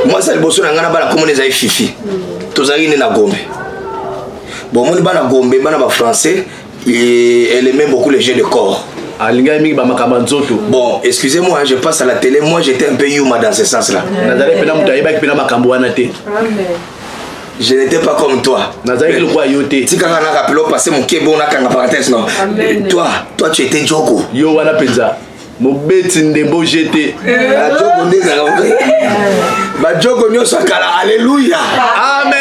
Moi ça le bosso na ngana bala comme les ay fifi. Tozali ne na Gombe. Bon mon bana Gombe bana ba français et elle aimait beaucoup les jeux de corps. Bon, excusez-moi, je passe à la télé. Moi, j'étais un peu yuma dans ce sens-là. Je n'étais pas comme toi. Toi, tu étais Djogo. Alléluia. Amen.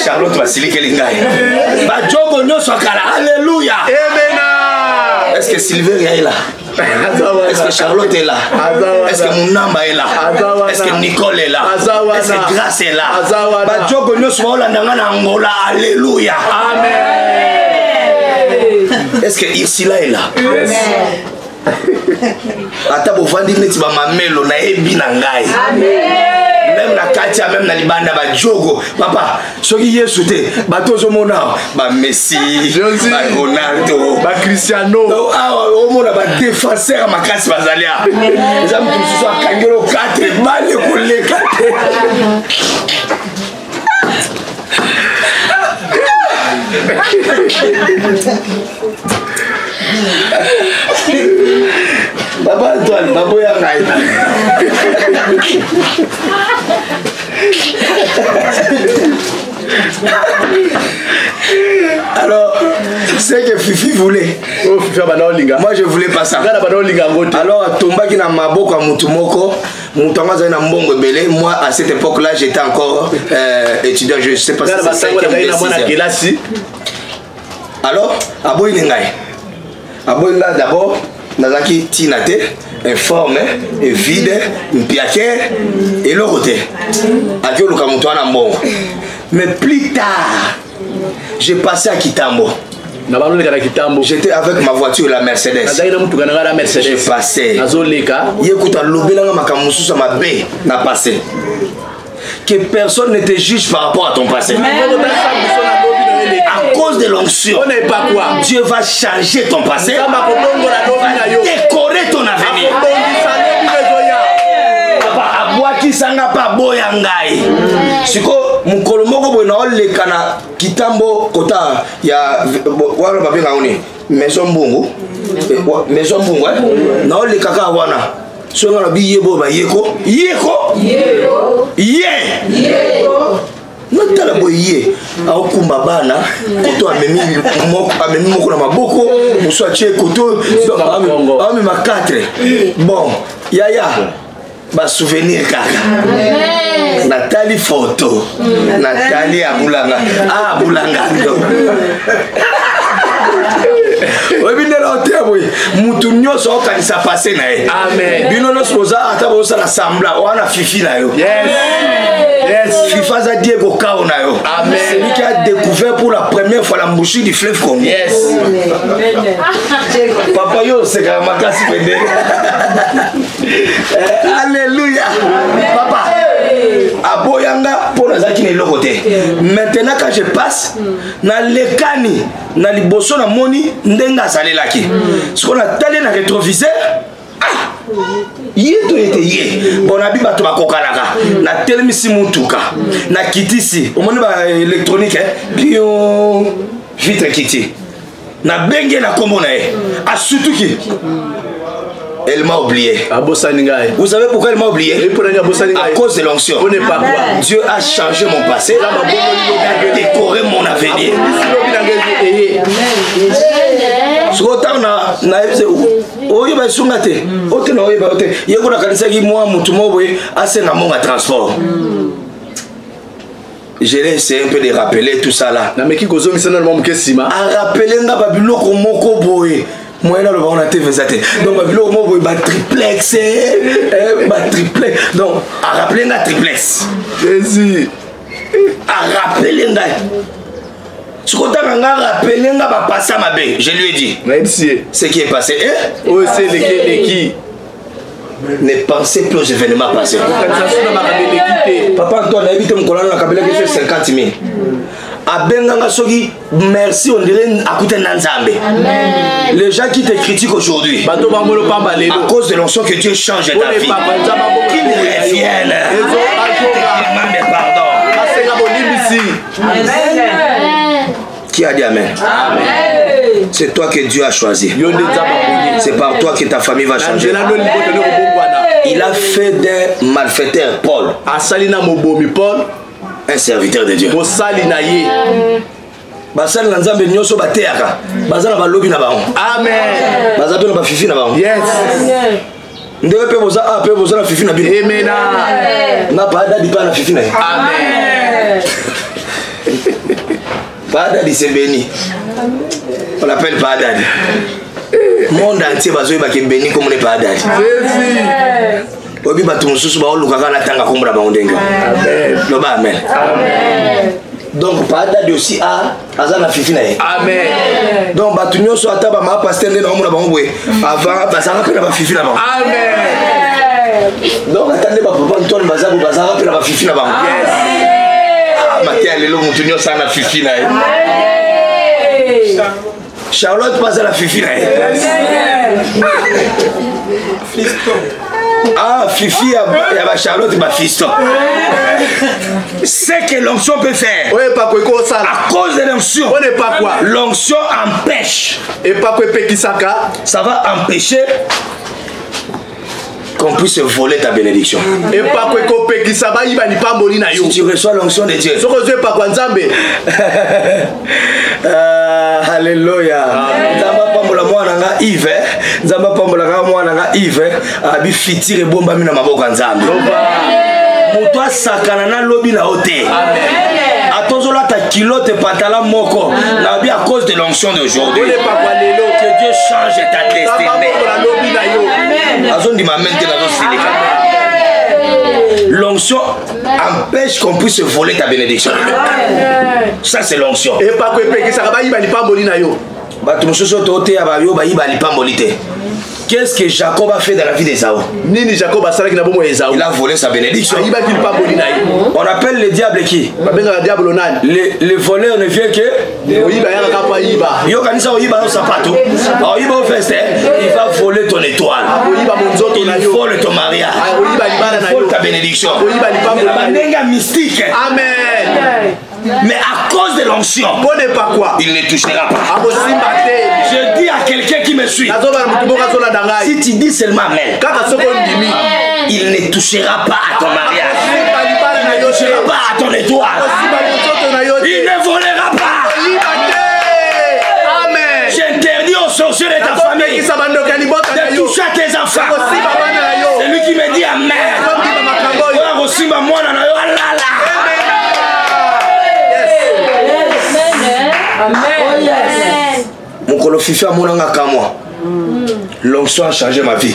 Charlotte Vassili Kelingaï. Badjogo nyoso kala. Alléluia. Amen. Est-ce que Sylvie est là? Est-ce que Charlotte est là? Est-ce que Mounamba est là? Est-ce que Nicole est là? Est-ce que Grace est là? Badjogo nyoso Hollandanga na Angola. Alléluia. Amen. Est-ce que Irsila est là? Ata bovandi neti ba mamelo na ebi na ngai. Même la Katia, même la Libanda, ba Djogo, papa, ce qui est sauté, ba Tozomona, ba Messi, ba Ronaldo, ba Cristiano, au monde ba défenseur à ma casse bazalia. Les hommes qui sont à Kangelo 4 balles pour les 4. Baba Antoine, Babo Yangaï. Alors, c'est que Fifi voulait. Moi je voulais pas ça. Alors, Tomba qui n'a ma boko à Moutumoko, Moutanga Zana Mbongo Belé. Moi à cette époque-là, j'étais encore étudiant, je sais pas si c'est 5e ou 6e. Alors, Abo Yangaï. Abo Yangaï d'abord. Nazaki tinate, informe, vide, mpiake, et le côté. Akio Lukamutwana Mbongo. Mais plus tard, j'ai passé à Kitambo. J'étais avec ma voiture, la Mercedes. J'ai passé. Yékouta lobelanga makamususa ma bé n'a passé. Que personne ne te juge par rapport à ton passé. À cause de l'onction, Dieu va changer ton passé, va décorer ton avenir. Papa, abwaki sanga pa boyangai. Siko mukolo moko boy na oleka na Kitambo kota ya wala babenga oni maison mbungu. Maison mbungu na oleka ka wana. Songa na biye bo ba yeko. Yeko. Natala boye aokumba bana koto amemi moko na maboko muso atie koto ame ma 4 bon yaya ba souvenir kaka Nathalie photo Nathalie abulanga ndo mutu nyonso okanisa passé na ye. Amen. Bino no sposa ata bosa la sambla wana fifi na yo. Yes. FIFA za Diego Kao na yo. Amen. Celui qui a découvert pour la première fois la mbouchure du fleuve Congo. Yes. Papa yo c'est quand makasi pende. Alléluia. Papa. Aboyanga pour la zaki ne lokote. Maintenant quand je passe na lekani na liboso na moni ndenga salelaki. Ce qu'on a tallé na rétroviseur. Yeto ete ye. Bon abi bato bakokalaka. Na telemisi mutuka. Na kitisi. Omoni ba électronique bio vitre kiti. Na benge na kombo na e. Asutuki. Elle m'a oublié. Vous savez pourquoi elle m'a oublié? À cause de l'onction. Dieu a changé mon passé. Il a décoré mon avenir. Je l'ai essayé un peu de rappeler tout ça là. A rappeler nga babiloko moko boye. Moi là le on a TV ça. Donc babiloko moko boye ba triplex ba triplex. Donc a rappeler nga triplex. Jésus. A rappeler nga. Ce qu'on t'a rappelé nga ba passer ma bé. Je lui ai dit. Ce qui est passé oh c'est qui ne pensez plus aux événements passés. Papa Antoine a évité mon colonel la cabine qui fait 50 000. abenganga soki merci on dirait akute nanzambe. Les gens qui te critiquent aujourd'hui à cause de l'onction que Dieu change ta vie, qu'ils reviennent, demande pardon. Qui a dit amen? C'est toi que Dieu a choisi. C'est par toi que ta famille va changer. Il a fait d'un malfaiteur Paul un serviteur de Dieu. Basali na nzambe nyoso bateaka bazana balobi na bango. Amen. Bazape na bafifi na bango. Yes. Ndenge pe boza a pe boza na fifi na bino. Amen. Na pada di pa na fifi na. Amen. Pada di c'est béni. On l'appelle pada. Monde entier bazoyi ba ke béni comme ne pada. Obi batu mususu ba olukaka na tanga kombra ba ondenga. Amen. No ba amen. Amen. Donc pada de aussi a azana fifi na. Amen. Donc batu nyoso ataba ma pasteur ndena omona ba ngwe avant bazanga pe na ba fifi na ba. Amen. Donc attendez ba papa Antoine bazabu bazanga pe na ba fifi na ba. Yes. Ah matia lelo mutu nyoso na fifi na. Charlotte passe à la fifi na. Fiston. Ah, Fifi et Charlotte, ma fiston. C'est que l'onction peut faire. Oui, pas quoi ça. À cause de l'onction. On n'est pas quoi. L'onction empêche. Et pas quoi Pekisaka. Ça va empêcher qu'on puisse voler ta bénédiction. Et pas quoi Pekisaba, il va n'y pas mourir. Si tu reçois l'onction de Dieu. Ce que je pas quoi Nzambe. Alléluia. Nzamba pambola mwana nga Yves. Nzamba pambola nga mwana nga Yves. Abi fitire bomba mina maboko Nzambe. Moto asakana na lobi na hote. Amen. Atozola ta kilote patala moko. Na bi à cause de l'onction d'aujourd'hui. Que Dieu change ta destinée. Azon di ma mente na zo silika. L'onction empêche qu'on puisse voler ta bénédiction. Ça c'est l'onction. Et pas que ça va y aller pas molina yo. Qu'est-ce que Jacob a fait dans la vie d'Ésaü? Il a volé sa bénédiction. On appelle le diable qui? Le voleur ne vient que il va voler ton étoile. Il vole ton mariage. Il vole ta bénédiction. Mystique. Amen. Mais à cause de l'onction, il ne touchera pas. Je dis à quelqu'un qui me suit, si tu dis seulement amen, il ne touchera pas à ton mariage. Il ne touchera pas à ton étoile. Il ne volera pas. Amen. J'interdis aux sorciers de ta famille de toucher à tes enfants. C'est lui qui me dit amen. Mon colo fifi a mon anga kamwa. L'onction a changé ma vie.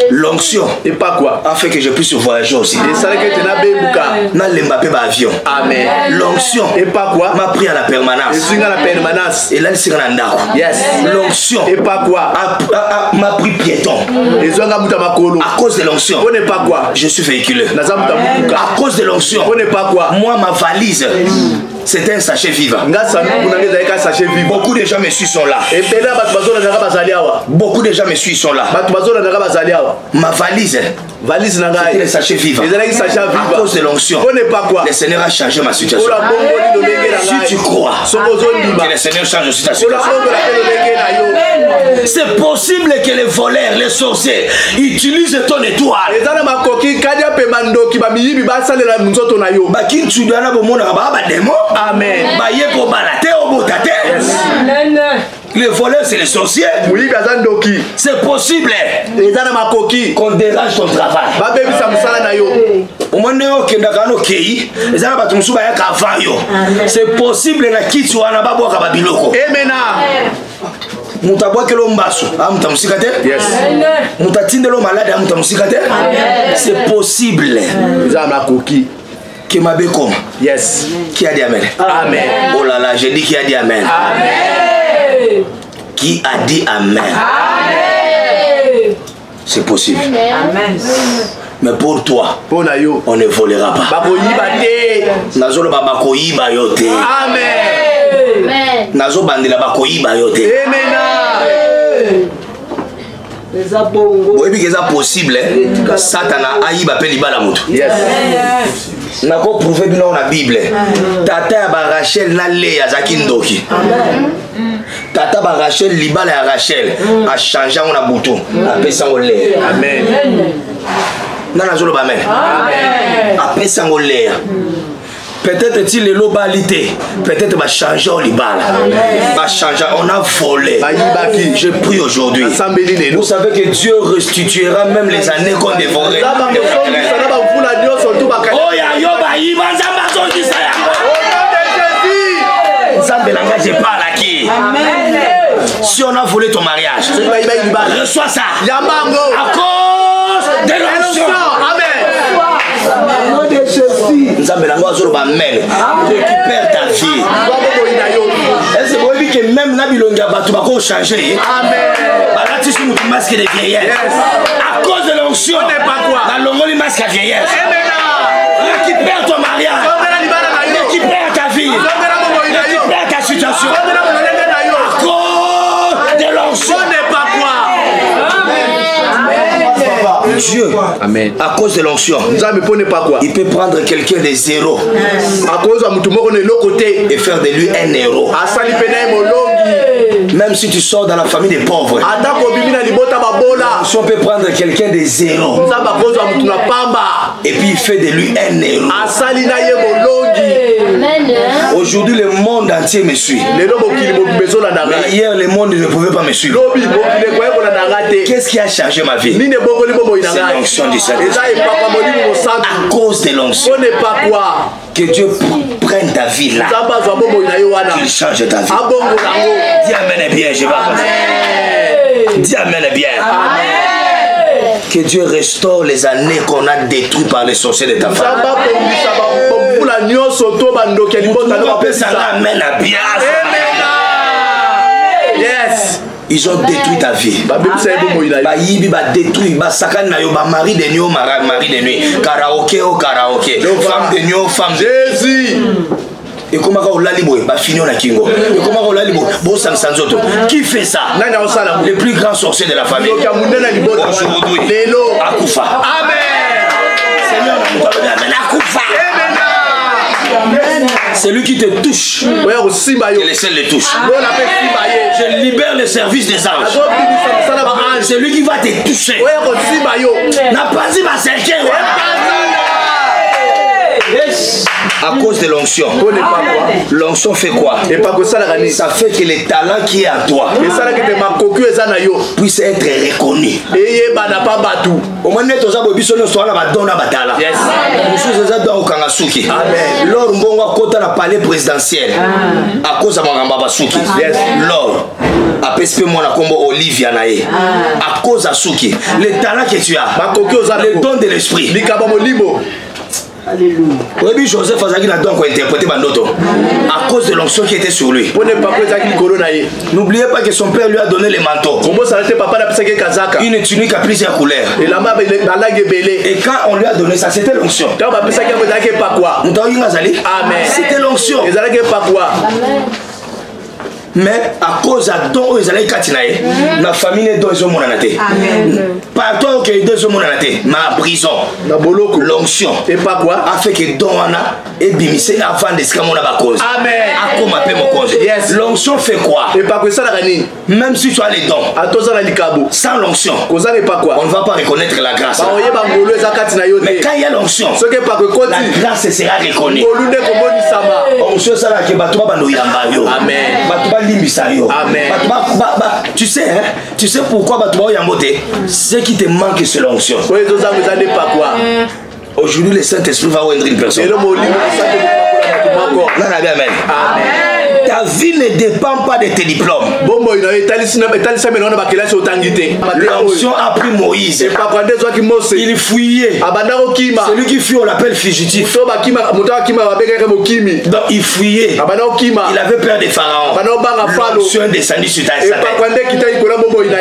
L'onction a fait que je puisse voyager aussi. Avion. Amen. L'onction m'a pris à la permanence. Et là, c'est un andao. L'onction m'a pris piéton. À cause de l'onction, je suis véhiculé. À cause de l'onction, moi, ma valise, c'était un sachet vivant. Beaucoup de gens me suivent, sont là. Beaucoup de gens me suivent, sont là. Ma valise, c'était le sachet vivant. À cause de l'onction, le Seigneur a changé ma situation. Si tu crois que le Seigneur change aussi ta situation, c'est possible que les voleurs, les sorciers utilisent ton étoile. Amen. Les voleurs, c'est les sorciers. C'est possible qu'on dérange ton travail. C'est possible c'est possible. Qui m'a bécom. Yes. Qui a dit amen? Amen. Oh là là, j'ai dit qui a dit amen. Amen. Qui a dit amen? Amen. C'est possible. Amen. Mais pour toi, on ne volera pas. Nazolo baba koyiba yote. Amen. Nazo bandela ba koyiba yote. Amen. Oui, c'est possible. Satana aïba pe libala mutu. Yes. Nako prouvé bien dans la Bible. Tata ba Rachel na Léa zakindoki. Tata ba Rachel libala ya Rachel a changé on a bouton. A pesa on Léa. Amen. Nana zolo ba amen. Amen. A pesa on Léa. Peut-être si le lot balité, peut-être va changer au Libala. Va changer, on a volé. Je prie aujourd'hui. Vous savez que Dieu restituera même les années qu'on dévorait. Oh ya yo ba yiba zamba zo di saya. Zamba langa je parle à qui? Si on a volé ton mariage, reçois ça. À cause de l'onction. Amen. Récupère ta vie. Est-ce que même Nabilonga Batou va changer? Amen. Tu suis mon masque de vieillesse. À cause de l'onction, la longue masque à vieillesse. Récupère ton mariage. Récupère ta vie. Récupère ta situation. À cause de l'onction. Dieu, amen. À cause de l'onction, il peut prendre quelqu'un de zéro et faire de lui un héros. Même si tu sors dans la famille des pauvres, on peut prendre quelqu'un de zéro et puis il fait de lui un héros. Aujourd'hui, le monde entier me suit. Mais hier, le monde ne pouvait pas me suivre. Qu'est-ce qui a changé ma vie? C'est l'onction du Seigneur. À cause de l'onction. Que Dieu prenne ta vie là. Qu'il change ta vie. Dis amen bien, je vais. Dis amen bien. Que Dieu restaure les années qu'on a détruites par les sorciers de ta femme. Amen bien. Yes. Ils ont détruit ta vie. Bayibi ba détruit, ba sakane na yo ba mari de nuit, mari de nuit. Karaoké au karaoké. Femme de nuit, femme de Jésus. Et comment on l'a libéré? Bah fini on a kingo. Et comment on l'a libéré? Bon sang sans autre. Qui fait ça? Le plus grand sorcier de la famille. Aujourd'hui, Akufa. Amen. Seigneur, Akufa. C'est lui qui te touche. Que les ciels le touchent. Je libère le service des anges. C'est lui qui va te toucher. N'a pas dit ma cercueil. À cause de l'onction. L'onction fait quoi? Ça fait que le talent qui est à toi puisse être reconnu. Au moins, nous avons besoin de nous Lors où on a palais présidentiel à cause de mon Souki. Lors après moi la combo Olivia Nae à cause de Souki. Le talent que tu as, le don de l'esprit. Alléluia. Oui, Joseph Azaki n'a donc interprété Bandoto à cause de l'onction qui était sur lui. N'oubliez pas que son père lui a donné les manteaux. Une tunique à plusieurs couleurs. Et quand on lui a donné ça, c'était l'onction. C'était l'onction. Mais à cause de don ils allaient katinaye la famille ne doit mon anaté partout que deux hommes anaté ma prison l'onction et pas quoi a fait que don ana et bimissé avant de ce mona ba cause amen a comme appelle mon cause l'onction fait quoi et pas que ça la gagner même si tu as les dons à tous la likabo sans l'onction cause n'est pas quoi on ne va pas reconnaître la grâce mais quand il y a l'onction ce que pas que la grâce sera reconnue onction ça la que bato ba no yamba yo amen amen. Tu sais, hein? Tu sais pourquoi ce qui te manque c'est l'onction. Aujourd'hui le Saint-Esprit va rendre une personne. Amen. Ta vie ne dépend pas de tes diplômes. L'onction a pris Moïse. Il fuyait. Celui qui fuit, on l'appelle fugitif. Donc il fuyait. Il avait peur des pharaons. L'onction est descendue sur ta tête.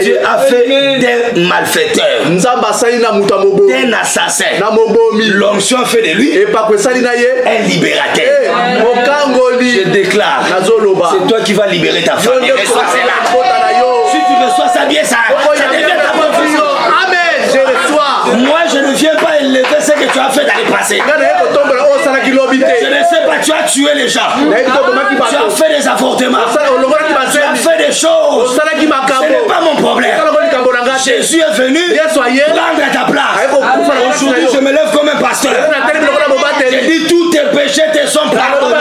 Dieu a fait des malfaiteurs, d'un assassin. L'onction a fait de lui un libérateur. Je déclare, c'est toi qui vas libérer ta famille. Reçois cela. Si tu reçois ça bien, ça devient ta confusion. Amen. Je reçois. Moi, je ne viens pas élever ce que tu as fait dans le passé. Je ne sais pas, tu as tué les gens. Tu as fait des avortements. Tu as fait des choses. Ce n'est pas mon problème. Jésus est venu prendre ta place. Aujourd'hui, je me lève comme un pasteur. Je dis tous tes péchés te sont pardonnés.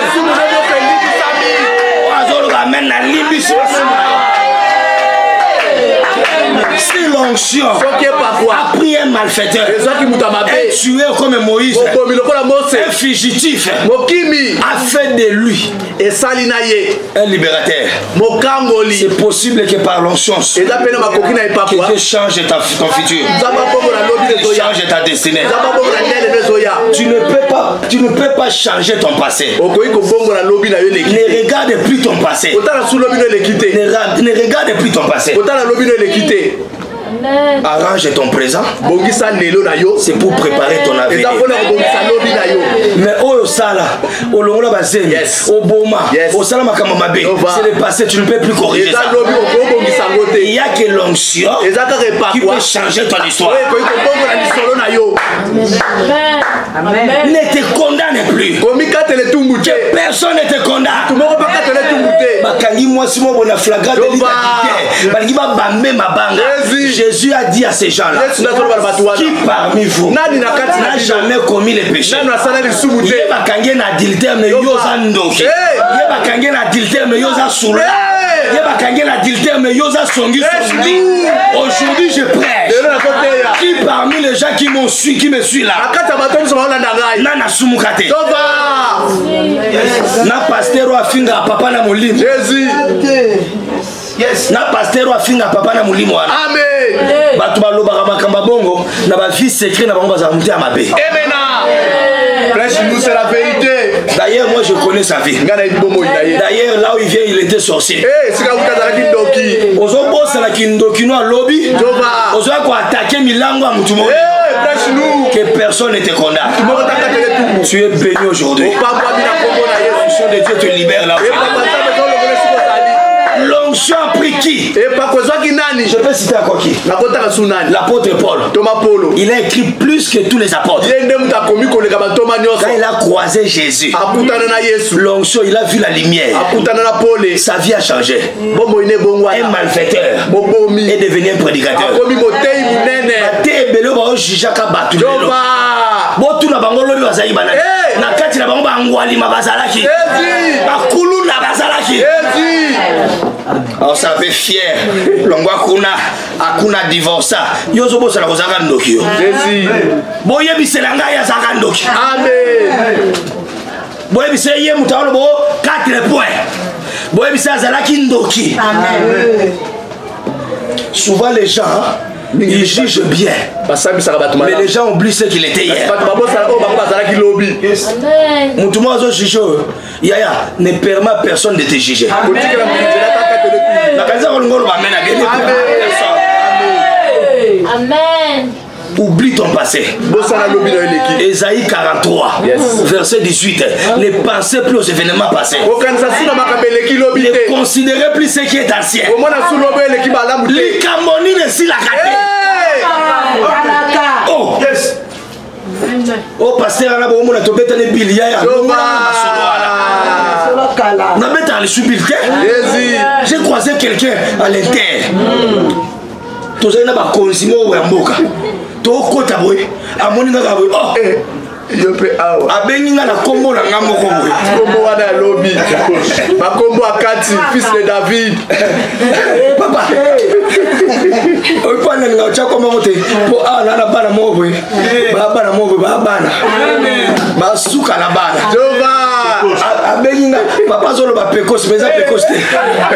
Si l'onction a pris un malfaiteur, un tueur comme Moïse, un fugitif, a fait de lui un libérateur. C'est possible que par l'onction, que Dieu change ton futur, que change ta destinée. Tu ne peux pas changer ton passé. Ne regarde plus ton passé. Ne regarde plus ton passé. Arrange ton présent. C'est pour préparer ton avenir. Mais au sala, au longola bazemi, au boma, au sala makamamabe, c'est le passé, tu ne peux plus corriger ça. Il n'y a que l'onction qui peut changer ton histoire. Ne te condamne plus. Que personne ne te condamne. Jésus a dit à ces gens-là, qui parmi vous n'a jamais commis les péchés? Il y a un adultère, mais il y a un ndoki. Il y a un adultère, mais il y a un soula. Il y a un adultère, mais il y a un songi. Aujourd'hui, je prêche. Qui parmi les gens qui me suivent là? Nana Sumukate. Na pasteur wa finga papa na molimo. Jésus. Yes. Na pasteur wa finga papa na molimo wana. Amen. Batu balobaka makamba bongo na ba vie secret na bango baza muté amabe. Amen. Prêche-nous, c'est la vérité. D'ailleurs, moi je connais sa vie. D'ailleurs, là où il vient, il était sorcier. Ozo bossa na kindoki no lobby. Ozo ko attaquer milango a mutu mo. Que personne ne te condamne. Tu es béni aujourd'hui. L'onction de Dieu te libère là. L'onction a pris qui? Je peux citer encore qui? L'apôtre Paul. Il a écrit plus que tous les apôtres. Quand il a croisé Jésus, l'onction, il a vu la lumière. Sa vie a changé. Un malfaiteur est devenu un prédicateur. On s'avait fier. Longwa kuna akuna divorça. Yozo bosa la kozaka ndokio. Jésus. Boye biselanga ya zaka ndoki. Amen. Boye biseye mutalo bo 4 points. Boye bisazala kindoki. Amen. Souvent les gens ils jugent bien. Mais les gens oublient ce qu'il était hier. Moutouma juge. Yaya, ne permet à personne de te juger. Amen. Oublie ton passé. Ésaïe 43, verset 18. Ne pensez plus aux événements passés. Ne considérez plus ce qui est ancien. L'Ikamoni ne s'y la gâté. Oh, yes. Oh, pasteur, on a beau monde à tomber dans les billets. J'ai croisé quelqu'un à l'intérieur. Tout ça, il y a un consimo ou un boca. Tout côté à boy. À mon niveau, oh, je peux avoir. À Beninga, la combo, la gamme, combo à la lobby. Ma combo à Kati, fils de David. Papa. On peut aller dans le chat comme on dit. Pour ah, là, la banane, mon boy. Banane, mon boy, banane. Ma souka la banane. benginga papa zolo ba pekos mais ça pekos te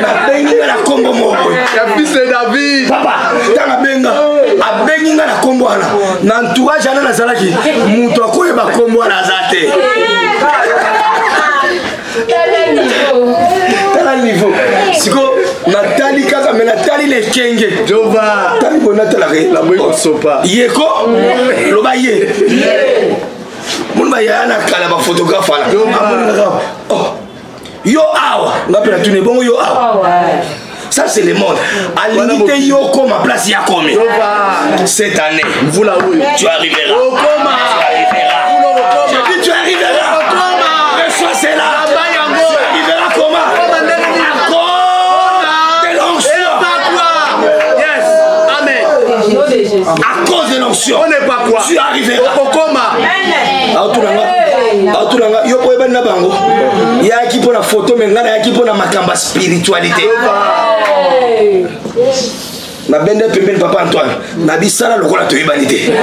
na benginga la kombo moko ya fils de David papa tanga benga a benginga la kombo ana na entourage ana na salaki muto akoye ba kombo ana zate tala niveau siko natali kaka mais natali le kenge Jova tali bona tala la moyo sopa yeko loba ye mon ba ya na kala ba photographe ala oh yo awa ngapela tune bongo yo awa ça c'est le monde à limiter yo comme à place ya comme cette année tu arriveras j'ai dit tu arriveras reçois cela tu arriveras comment à cause de l'onction on n'est pas quoi tu arriveras comment yo poye bana bango ya ki pona photo mais ngana ya ki pona makamba spiritualité na bende pembeni papa Antoine na bisala lokola to yibanité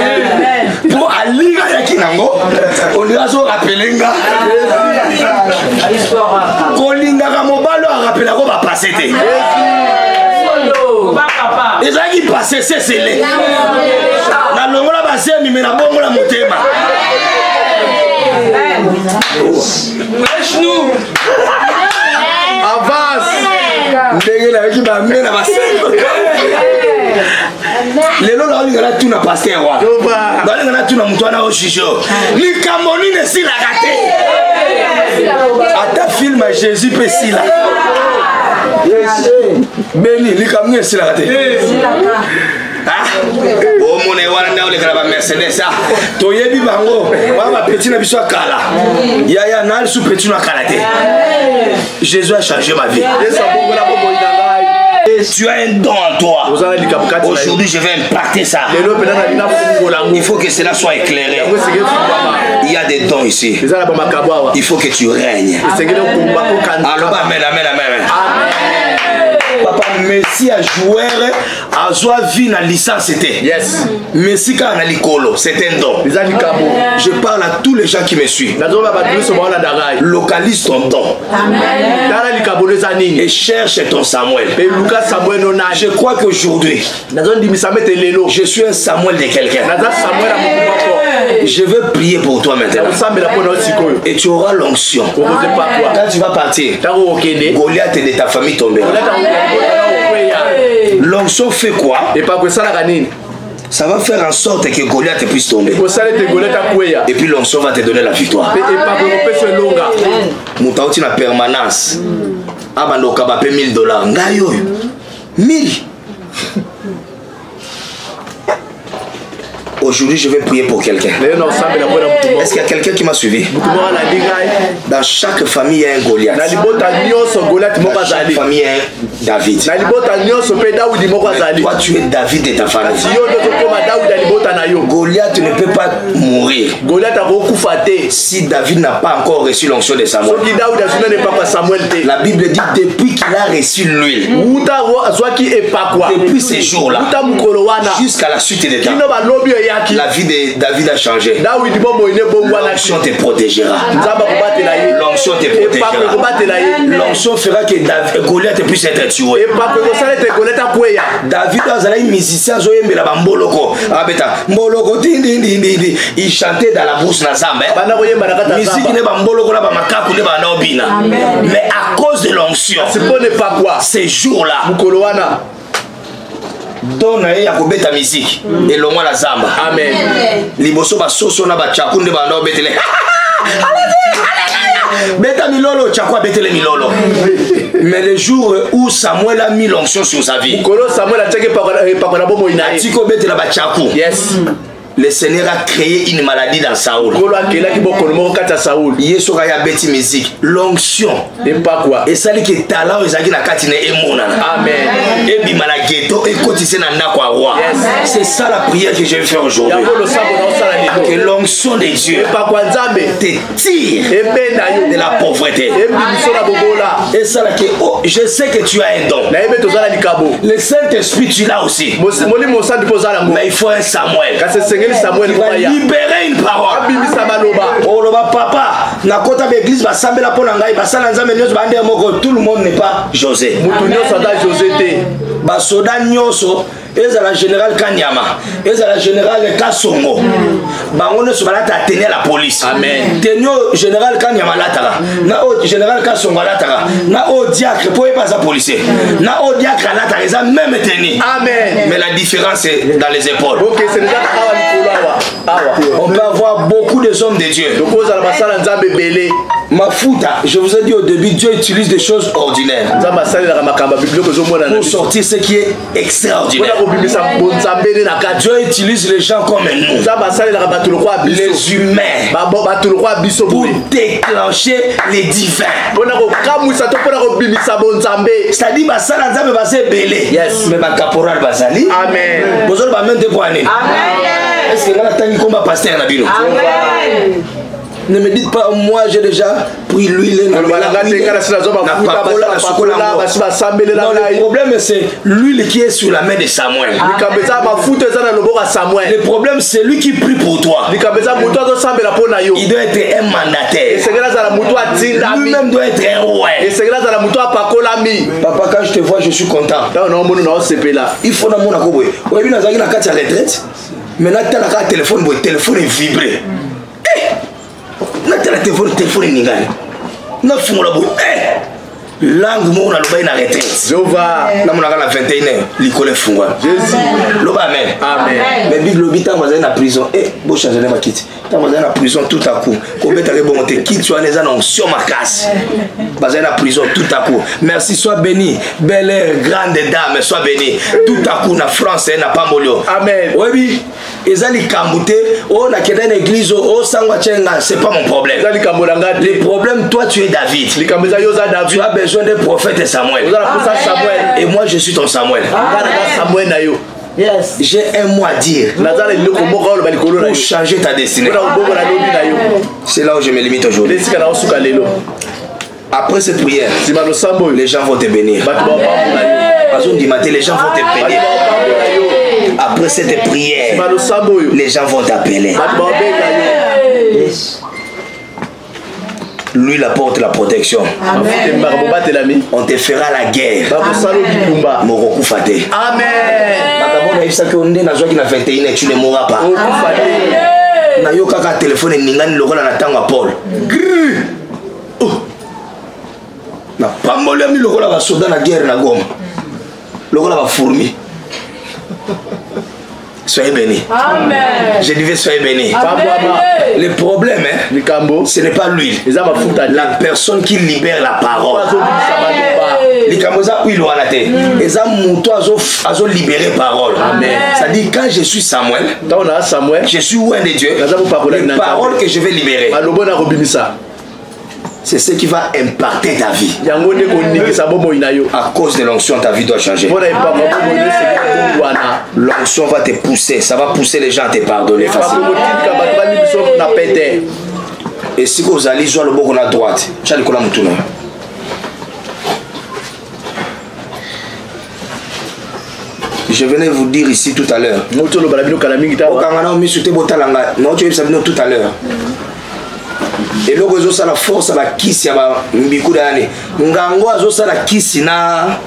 pour alinga ya kinango on dira so rappelenga kolinga ka mobalo a rappela ko ba passer te déjà qui passait c'est les na longola basemi mais na bongola motema avance ndenge na ki ba mena basemi lelo la olingana tuna pasteur wa balingana tuna mtu ana oshisho likambo nini sila kate ata film à Jésus pe sila beni likambo nini sila kate o mone wana na ole kala ba Mercedes to yebi bango ba petit na biso kala ya na su petit na kala te Jésus a changé ma vie. Tu as un don en toi. Aujourd'hui, je vais impacter ça. Il faut que cela soit éclairé. Il y a des dons ici. Il faut que tu règnes. Alors, amen, amen, amen. Papa, merci à joueur à joie vie na licence c'était. Yes. Merci quand on a l'écolo, c'est un don. Je parle à tous les gens qui me suivent. Localise ton don. Et cherche ton Samuel. Je crois qu'aujourd'hui, je suis un Samuel de quelqu'un. Je veux prier pour toi maintenant. Et tu auras l'onction. Quand tu vas partir, Goliath de ta famille tombera. L'onction fait quoi? Ça va faire en sorte que Goliath puisse tomber. Et puis l'onction va te donner la victoire. Moutaouti na permanence. Abanoka ba paie $1000. Ngayo 1000. Aujourd'hui, je vais prier pour quelqu'un. Est-ce qu'il y a quelqu'un qui m'a suivi? Dans chaque famille, il y a un Goliath. Dans chaque famille, il y a un David. Toi, tu es David de ta famille. Goliath ne peut pas mourir si David n'a pas encore reçu l'onction de Samuel. La Bible dit depuis qu'il a reçu l'huile, depuis ces jours-là, jusqu'à la suite des temps, la vie de David a changé. L'onction te protégera. L'onction te protégera. L'onction fera que Goliath puisse être tué. David a un musicien, il chantait dans la brousse Nazamba. Mais à cause de l'onction, ces jours-là, donne ya kobeta musique et le moi la zamba amen liboso ba soso na ba chakunde ba ndo betele beta milolo chakwa betele milolo mais le jour où Samuel a mis l'onction sur sa vie Samuel a teke pa na bomo ina tiko betela ba chaku yes. Le Seigneur a créé une maladie dans Saoul. L'onction. Et ça dit que talent ezaki na katine emonana. Amen. Et bimala ghetto et kotise na ndako roi. C'est ça la prière que je vais faire aujourd'hui. Que l'onction de Dieu te tire de la pauvreté. Et ça là que oh, je sais que tu as un don. Le Saint-Esprit tu l'as aussi. Mais il faut un Samuel. Il va libérer une parole. Oh, le papa, na kota ba église ba sambela pona ngai ba sala nzambe nyonso ba ndé moko tout le monde n'est pas José mutu nyonso ata José te ba soda nyonso eza la général Kanyama eza la général Kasongo bango nyonso balata tenir la police amen tenio général Kanyama lataka na o général Kasongo lataka na o diacre po pas un policier na o diacre lataka eza même teni amen mais la différence est dans les épaules. OK c'est déjà on peut avoir beaucoup de hommes de Dieu donc vous allez passer dans nzambe belé Mafuta, je vous ai dit au début, Dieu utilise des choses ordinaires pour sortir ce qui est extraordinaire. Dieu utilise les gens comme nous, les humains, pour déclencher les divins. C'est-à-dire que ça va belé. Mais ma caporal Bazali. Amen. Vous avez même des points. Amen. Est-ce que là, tu as combat pasteur Nabino? Amen. Ne me dites pas, moi j'ai déjà pris l'huile. Non, le problème c'est l'huile qui est sur la main de Samuel. Le problème c'est lui qui prie pour toi. Il doit être un mandataire. Lui-même doit être un roi. Papa, quand je te vois, je suis content. Il faut dans mon accord. Maintenant, tu as un téléphone, le téléphone est vibré. Le téléphone est ningani. Na fungola bo. Langue mo na loba ina retraite. Jova na mo na 21h likole fungwa. Jésus. Loba amen. Amen. Mais big lobita mo na prison. Bo changer na makiti. Ta mo na prison tout à coup. Ko beta ke bon te quitte soit les annonces sur ma casse. Baza na prison tout à coup. Merci, sois béni. Belle air, grande dame, sois béni. Tout à coup na France na Pambolio. Amen. Oui. Ezali kambute, oh na kenda l'église, oh sangwa chenga, c'est pas mon problème. Le problème, toi tu es David. Tu as besoin d'un prophète Samuel. Et moi je suis ton Samuel. Yes. J'ai un mot à dire pour changer ta destinée. C'est là où je me limite aujourd'hui. Après cette prière, les gens vont te bénir. Les gens vont te bénir. Après cette prière, les gens vont t'appeler. Lui il apporte la protection. Amen. On te fera la guerre. Moroku Fate. Amen. Tu ne mourras pas. Na yo kaka téléphone ningani lokola na tanga Paul. Na pambola mi lokola ba soda na guerre na Goma. Lokola ba fourmi. Soyez bénis. Amen. Je disais soyez bénis. Le problème, ce n'est pas l'huile. La personne qui libère la parole. Les Kamboza, oui, ils ont libéré parole. C'est-à-dire, quand je suis Samuel, je suis loin de Dieu, les paroles que je vais libérer, c'est ce qui va impacter ta vie. À cause de l'onction, ta vie doit changer. L'onction va te pousser, ça va pousser les gens à te pardonner facilement. Et si vous allez jouer le bon à droite, tu as le collant tout. Je venais vous dire ici tout à l'heure. Tout à l'heure. Et là, vous avez la force à la kisi à Mbikoudane. Ngango a la kisi na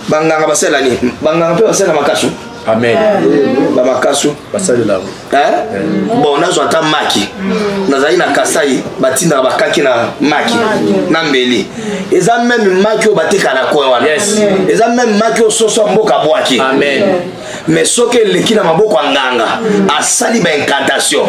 Banganga Baselani. Banganga peut passer la Makasu. Amen. Bamakasu. Bon, on a joué Maki. Nazaï na Kasai, Batina Bakaki na Maki. Nambeli. Et ça même Maki au Batika na Kouawana. Yes. Et ça même Maki au Soso Mboka Boaki. Amen. Mais ce que l'équipe n'a pas beaucoup nganga a sali ba incantation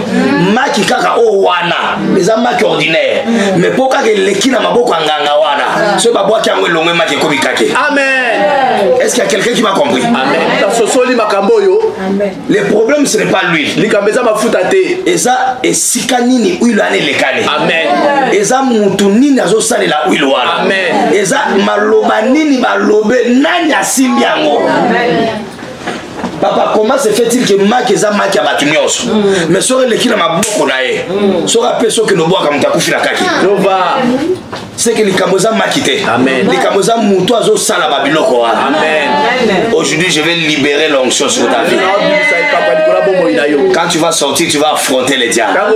maki kaka o wana les amaki ordinaire mais pourquoi que l'équipe n'a pas beaucoup nganga wana ce babo qui a ngwe longwe maki ko bikake. Amen. Est-ce qu'il y a quelqu'un qui m'a compris? Amen. Ta sosoli makambo yo. Amen. Le problème ce n'est pas lui. Likambeza mafuta te. Et ça et sikanini huile ane lekane. Amen. Et ça mutu nini azo sali la huile wana. Amen. Et ça maloba nini balobe nani asimbi yango. Amen. Papa, comment se fait-il que Mac et Zamak a battu Nyos? Mais sur les qui n'a pas beaucoup d'ailleurs. Sur la personne que nous boit comme ta couche la kaki. C'est que les Kamoza m'a quitté. Amen. Les Kamoza moutoiseaux sans la Babylone. Amen. Aujourd'hui, je vais libérer l'onction sur ta vie. Quand tu vas sortir, tu vas affronter les diables.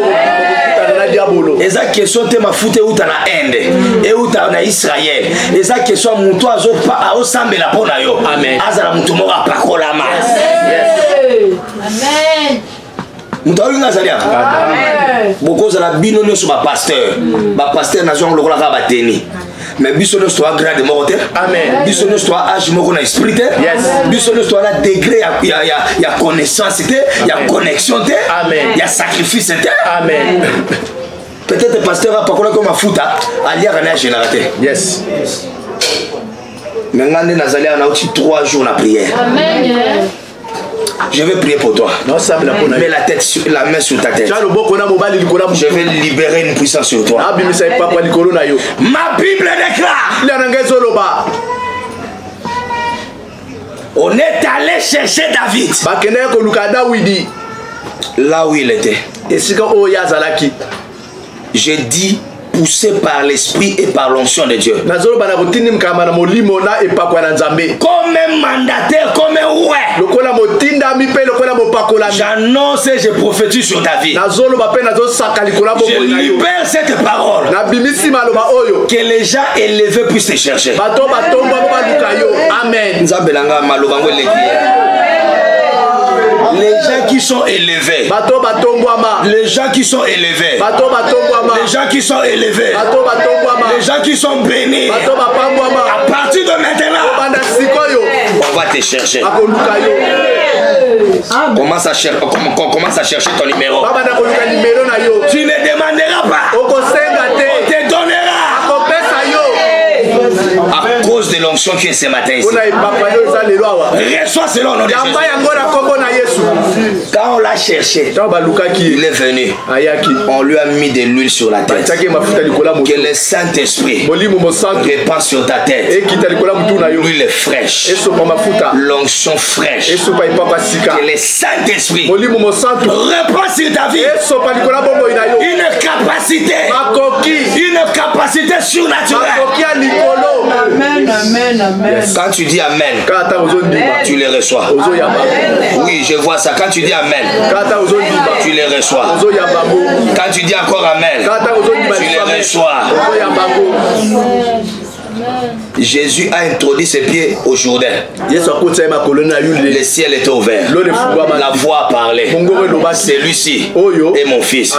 Et ça question te ma foute où t'as la Inde et où t'as na Israël. Et ça question mon toi au sambe la pona yo. Amen. Azala mutumo a pakola ma. Amen. Mutumo ngazalia. Amen. Beaucoup za la bino no sur ma pasteur. Ma pasteur na zon lokola ka bateni. Mais biso no soit grade mortel. Amen. Biso no soit âge moko na esprit. Yes. Biso no soit la degré ya connaissance té, ya connexion té. Amen. Ya sacrifice té. Amen. Peut-être le pasteur a pas comme ma fouta, alia kana générateur. Yes. Mais ngande nazali na outi 3 jours na prière. Amen. Je vais prier pour toi. Mets la tête sur la main sur ta tête. Je vais libérer une puissance sur toi. Ma Bible déclare. On est allé chercher David. Là où il était. J'ai dit poussé par l'esprit et par l'onction de Dieu. Comme un mandataire, comme un roi. J'annonce et je prophétise sur ta vie. Je libère cette parole. Que les gens élevés puissent te chercher. Amen. Les gens qui sont élevés. Les gens qui sont élevés. Les gens qui sont élevés. Les gens qui sont bénis. À partir de maintenant, on va te chercher. Commence à chercher ton numéro. Tu ne demanderas pas. On te donnera. À cause de l'onction qui est ce matin ici. Reçois selon le nom de Jésus. Quand on l'a cherché, il est venu. On lui a mis de l'huile sur la tête. Que le Saint-Esprit répand sur ta tête. L'huile est fraîche. L'onction fraîche. Que le Saint-Esprit répand sur ta vie. Une capacité surnaturelle. Amen, amen, amen. Quand tu dis amen, tu les reçois. Oui, je vois ça. Quand tu dis amen, tu les reçois. Quand tu dis encore amen, tu les reçois. Jésus a introduit ses pieds au Jourdain. Le ciel était ouvert. La voix parlait. C'est lui-ci et mon fils.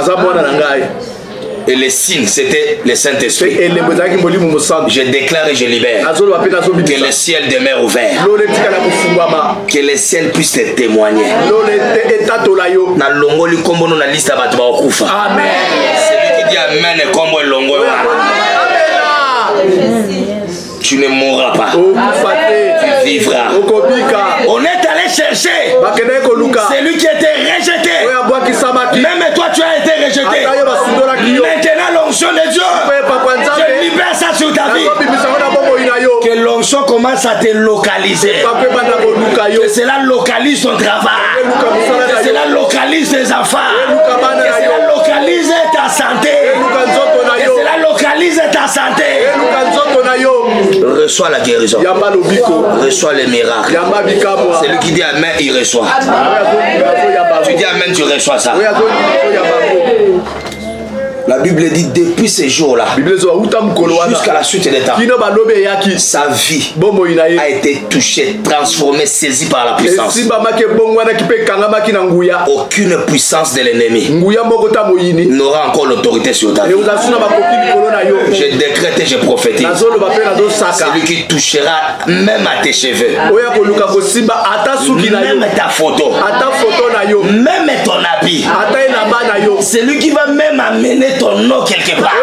Et les signes, c'était le Saint-Esprit. Je déclare et je libère que le ciel demeure ouvert. Que le ciel puisse te témoigner. Celui qui dit amen et comme longo. Tu ne mourras pas. Tu vivras. On est allé chercher celui qui était rejeté. Même toi tu as été rejeté. Maintenant l'onction de Dieu, je libère ça sur ta vie. Que l'onction commence à te localiser. Que cela localise ton travail. Que cela localise tes enfants. Que cela localise ta santé. Que cela localise ta santé. Reçois la guérison. Reçois les miracles. Celui qui dit amen, il reçoit. Tu dis amen, tu reçois ça. La Bible dit depuis ces jours-là jusqu'à la suite des temps, sa vie a été touchée, transformée, saisie par la puissance. Aucune puissance de l'ennemi n'aura encore l'autorité sur ta vie. Je décrète et je prophétise. Celui qui touchera même à tes cheveux, même ta photo, même ton habit, celui qui va même amener ton nom quelque part.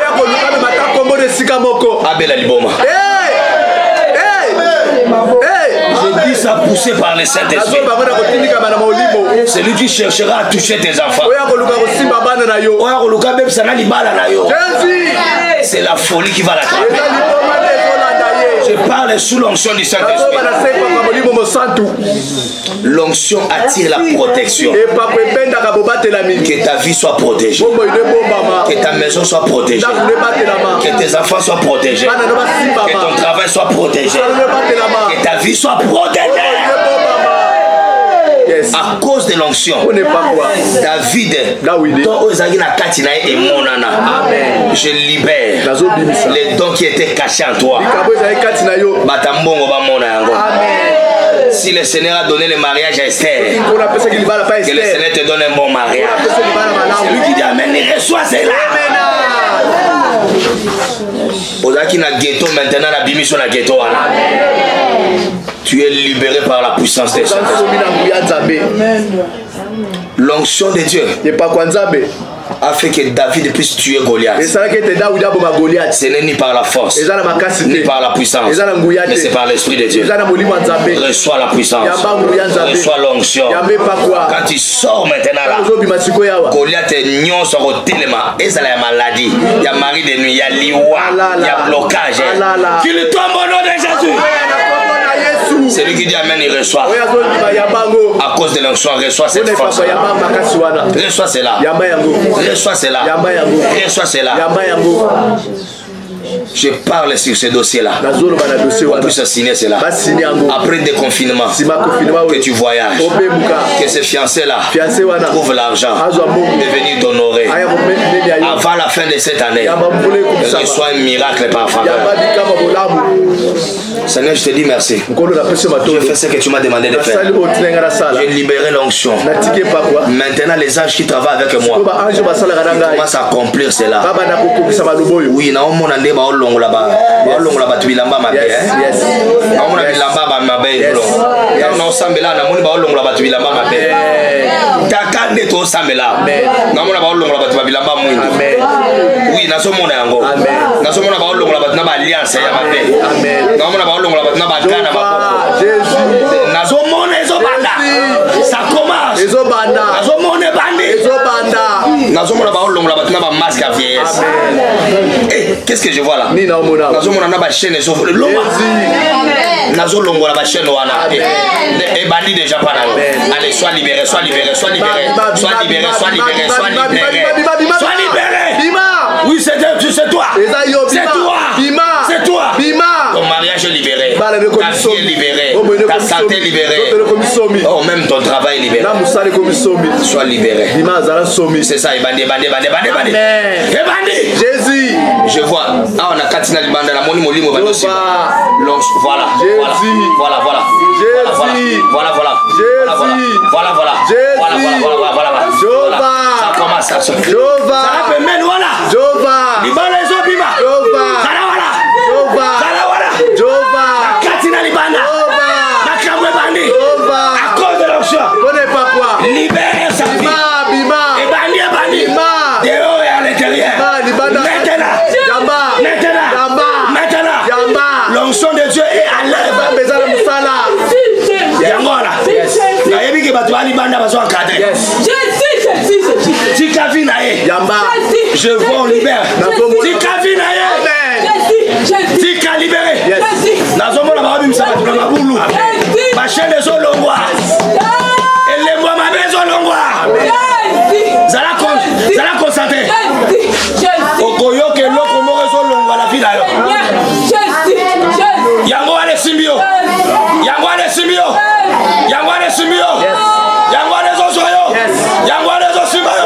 Abel Aliboma. Je dis ça poussé par le Saint-Esprit. Celui qui cherchera à toucher tes enfants. C'est la folie qui va l'attraper. Je parle sous l'onction du Saint-Esprit. L'onction attire la protection. Que ta vie soit protégée. Que ta maison soit protégée. Que tes enfants soient protégés. Que ton travail soit protégé. Que ta vie soit protégée. à cause de l'onction. David, je libère les dons qui étaient cachés en toi. Si le Seigneur a donné le mariage à Esther, que le Seigneur te donne un bon mariage. C'est lui qui dit amen, il reçoit cela. Ozaki na ghetto maintenant la bimi sur la ghetto. Tu es libéré par la puissance des saints. L'onction de Dieu a fait que David puisse tuer Goliath. Ce n'est ni par la force, ni par la puissance, mais c'est par l'Esprit de Dieu. Reçois la puissance, reçois l'onction. Quand tu sors maintenant là, Goliath est nion sur le téléma. Et ça, il y a maladie, il y a mari de nuit, il y a liwa, il y a blocage. Tu le tombes au nom de Jésus. C'est lui qui dit amen, il reçoit. À cause de l'onction, reçoit cette force. Reçois cela. Reçois cela. Reçois cela. Je parle sur ce dossier-là. On peut se signer cela. Après déconfinement, que tu voyages, que ce fiancé-là trouve l'argent de venir t'honorer. Avant la fin de cette année, que ce soit un miracle par faveur. Seigneur, je te dis merci. Je fais ce que tu m'as demandé de faire. J'ai libéré l'onction. Maintenant, les anges qui travaillent avec moi commencent à accomplir cela. Oui, longola ba tubilamba mabe amona bilamba ba mabe na osambela na moni ba longola ba tubilamba mabe takande to osambela na mona ba longola ba tubilamba mwindi oui na so mona yango na so mona ba longola ba na ba alliance ya mabe na mona ba longola ba na ba kana ba Jésus na so mona ezo banda ça commence ezo banda na so mona bande ezo banda na so mona ba longola ba na ba masque à vieillesse. Qu'est-ce que je vois là? Nazo mona na ba chaîne so loma. Nazo longola ba chaîne wana. Et bandi déjà pas là. Allez, sois libéré, sois libéré, sois libéré. Sois libéré, sois libéré, sois libéré. Sois libéré. Oui, c'est toi. C'est toi. C'est toi. Ton mariage est libéré. Ta vie est libérée. Ta santé est libérée. Oh, même ton travail est libéré. Sois libéré. C'est ça, et bandi. Jésus. Je vois. Ah, on a Katina Libanda, la moni molimo va aussi. Voilà. Ça commence ça. Ça peut mener voilà. Libanda les obima. Katina Libanda. La Kamwe Bandi. À cause de l'onction. Libère sa vie. Et bandi. Dehors et à l'intérieur. Maintenant, l'onction de Dieu est à l'œuvre. Je vois on libère. Tika libéré. Nazomona ba bimisa ba tuna mabulu. Ba chaîne de Solongwa. Et les mois ma maison Longwa. Zala concentré. Okoyo ke loko mo reso Longwa la vie d'ailleurs. Yango ale simbio. Yango ale simbio. Yango ale zosoyo. Yango ale zosimbayo.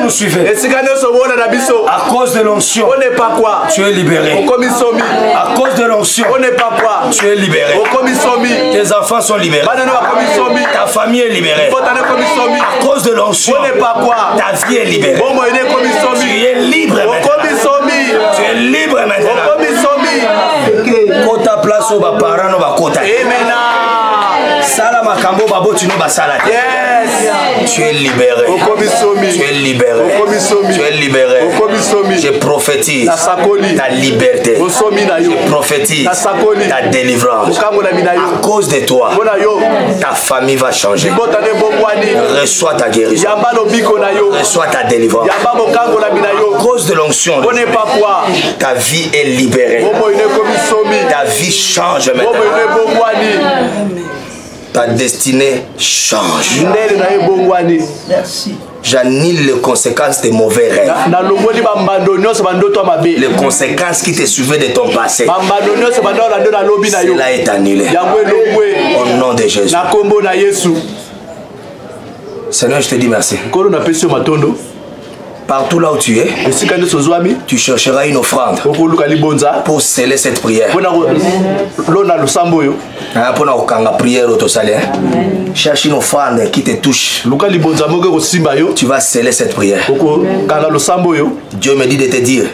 nous suivez, à cause de l'onction, tu es libéré. À cause de l'onction, tu es libéré. Tes enfants sont libérés. Ta famille est libérée. À cause de l'onction, ta vie est libérée. Tu es libre maintenant. Tu es libre maintenant. Kota place au bapara no bakota. Sala makambo babo tu no basala. Yes. Tu es libéré. Tu es libéré. Tu es libéré. Je prophétise ta liberté. Je prophétise ta délivrance. À cause de toi, ta famille va changer. Reçois ta guérison. Reçois ta délivrance. À cause de l'onction, ta vie est libérée. Ta vie change maintenant. Ta destinée change. Merci. J'annule les conséquences des mauvais rêves. Les conséquences qui te suivaient de ton passé. Cela est annulé. Au nom de Jésus. Seigneur, je te dis merci. Partout là où tu es, tu chercheras une offrande pour sceller cette prière. Cherche une offrande qui te touche. Tu vas sceller cette prière. Dieu me dit de te dire,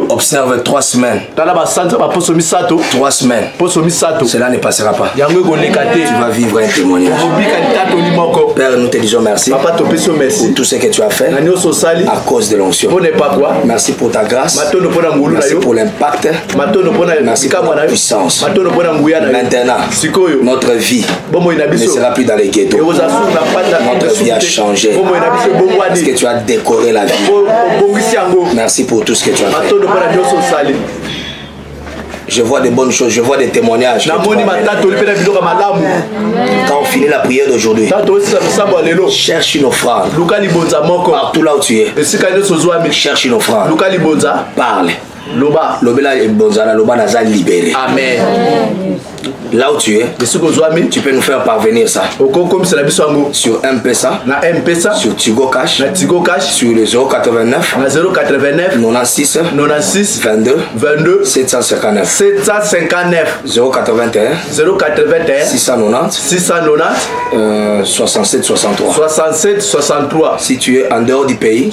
observe 3 semaines. 3 semaines. Cela ne passera pas. Tu vas vivre un témoignage. Père, nous te disons merci pour tout ce que tu as fait à cause de l'onction. Merci pour ta grâce. Merci pour l'impact. Merci pour la puissance. Maintenant, notre vie ne sera plus dans les ghettos. Notre vie a changé. Parce que tu as décoré la vie. Merci pour tout ce que tu as fait. Je vois des bonnes choses, je vois des témoignages. Quand on finit la prière d'aujourd'hui, cherche une offrande. Partout là où tu es, cherche une offrande. Parle. Libéré. Amen. Là où tu es, tu peux nous faire parvenir ça sur M-Pesa, sur Tigo Cash, sur le 089 96 22 759 081 690 67 63. Si tu es en dehors du pays,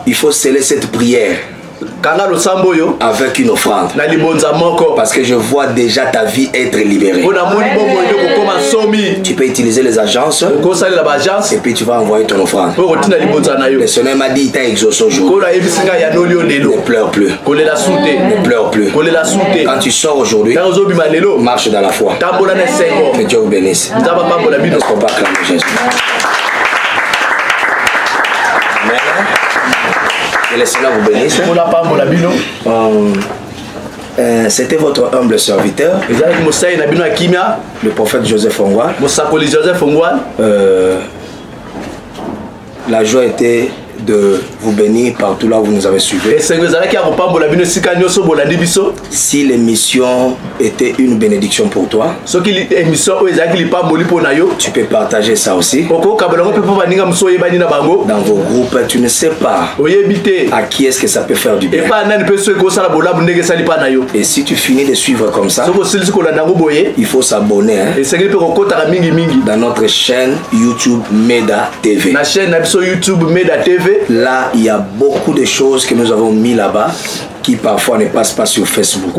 il faut sceller cette prière avec une offrande. Parce que je vois déjà ta vie être libérée. Tu peux utiliser les agences et puis tu vas envoyer ton offrande. Le Seigneur m'a dit, il t'a exaucé aujourd'hui. Ne pleure plus. Ne pleure plus. Quand tu sors aujourd'hui, marche dans la foi. Que Dieu vous bénisse. Est-ce qu'on va acclamer Jésus? Que le Seigneur vous bénisse. C'était votre humble serviteur, le prophète Joseph Ongwa. La joie était de vous bénir partout là où vous nous avez suivis. Si l'émission était une bénédiction pour toi, tu peux partager ça aussi dans vos groupes. Tu ne sais pas à qui est-ce que ça peut faire du bien. Et si tu finis de suivre comme ça, il faut s'abonner dans notre chaîne YouTube Meda TV. Là, il y a beaucoup de choses que nous avons mis là-bas qui parfois ne passent pas sur Facebook.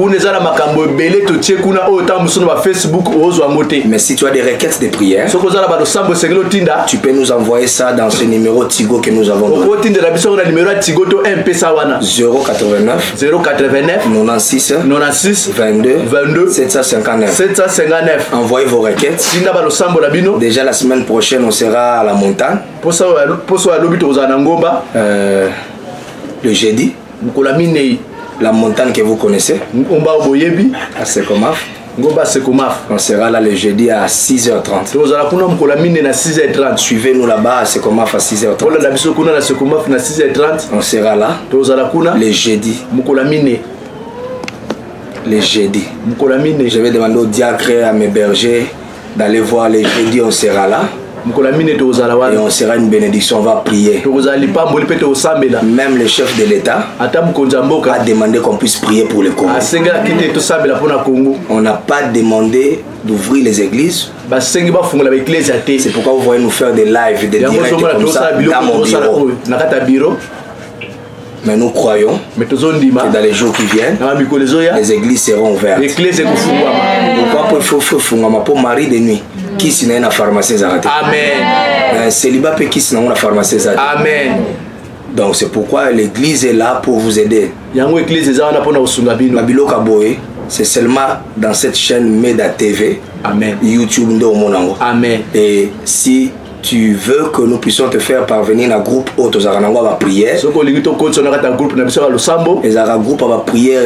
Mais si tu as des requêtes de prière, tu peux nous envoyer ça dans ce numéro Tigo que nous avons donné. 089 96 22 759. Envoyez vos requêtes. Déjà la semaine prochaine, on sera à la montagne. Le jeudi, la montagne que vous connaissez, à Sekomaf. On sera là le jeudi à 6h30. Suivez-nous là-bas à Sekomaf à 6h30. On sera là le jeudi. Les jeudis. Je vais demander au diacre, à mes bergers, d'aller voir les jeudis, on sera là. Et on sera une bénédiction, on va prier. Même le chef de l'État a demandé qu'on puisse prier pour le Congo. On n'a pas demandé d'ouvrir les églises. C'est pourquoi vous voyez nous faire des lives, des directs comme ça dans mon bureau. Mais nous croyons que dans les jours qui viennent, les églises seront ouvertes. Pourquoi pour Marie de nuit qui s'y n'a pharmacie zarate. Amen. Célibat peut qui s'y n'a pharmacie zarate. Amen. Donc c'est pourquoi l'église est là pour vous aider. C'est seulement dans cette chaîne Meda TV, Amen. YouTube Ndomonango. Amen. Et si tu veux que nous puissions te faire parvenir un groupe autre, à prière. Les groupe à prière,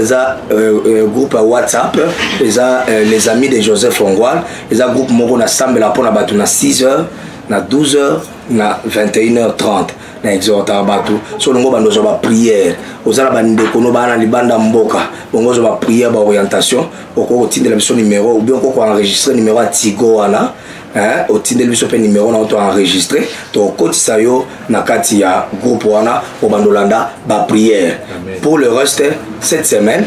les groupe à WhatsApp, les amis de Joseph Ongwal, les groupe Moro Nassambe la pona batu na 6h, na 12h, na 21h30. Na exhorta batu. So ngo bando ba prière. Ozala bande kono bana libanda mboka. Bongo ba prière ba orientation, oko tindela biso numéro ou bien oko enregistrer numéro à Tigo wana. Au tindel biso pe numéro na auto enregistré to kotisa yo na kati ya groupe wana o bandolanda ba prière. Pour le reste cette semaine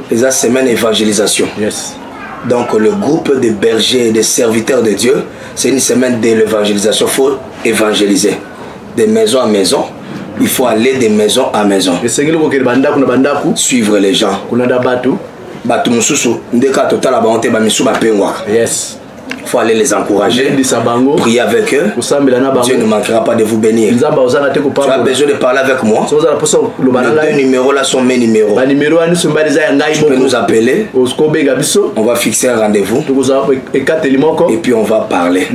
les a semaine évangélisation. Yes. Donc le groupe de bergers et de serviteurs de Dieu, c'est une semaine de l'évangélisation. Il faut évangéliser de maison à maison. Il faut aller de maison à maison. Suivre les gens. Yes. Il faut aller les encourager, prier avec eux. Dieu ne manquera pas de vous bénir. Tu as besoin de parler avec moi. Les deux numéros là sont mes numéros. Tu peux nous appeler. On va fixer un rendez-vous. Et puis on va parler.